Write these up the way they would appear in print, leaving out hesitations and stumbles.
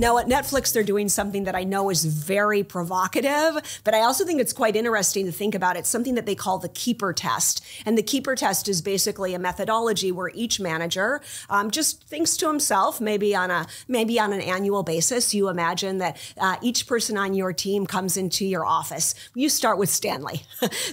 Now at Netflix, they're doing something that I know is very provocative, but I also think it's quite interesting to think about. It's something that they call the keeper test. And the keeper test is basically a methodology where each manager just thinks to himself, maybe on an annual basis. You imagine that each person on your team comes into your office. You start with Stanley.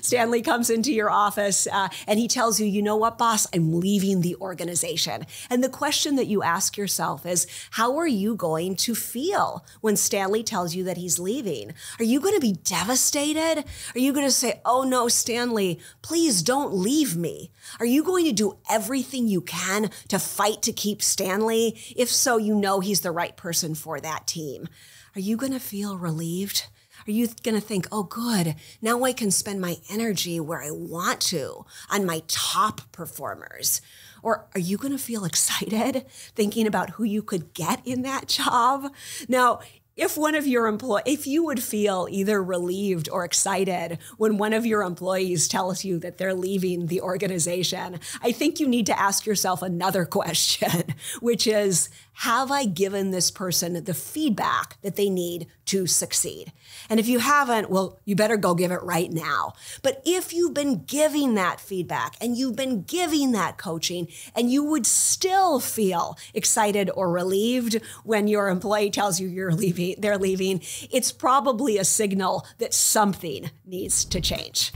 Stanley comes into your office and he tells you, you know what, boss, I'm leaving the organization. And the question that you ask yourself is, how are you going to feel when Stanley tells you that he's leaving? Are you going to be devastated? Are you going to say, oh no, Stanley, please don't leave me? Are you going to do everything you can to fight to keep Stanley? If so, you know he's the right person for that team. Are you going to feel relieved? Are you going to think, oh, good, now I can spend my energy where I want to on my top performers? Or are you going to feel excited thinking about who you could get in that job? Now, if you would feel either relieved or excited when one of your employees tells you that they're leaving the organization, I think you need to ask yourself another question, which is, have I given this person the feedback that they need to succeed? And if you haven't, well, you better go give it right now. But if you've been giving that feedback and you've been giving that coaching and you would still feel excited or relieved when your employee tells you they're leaving, it's probably a signal that something needs to change.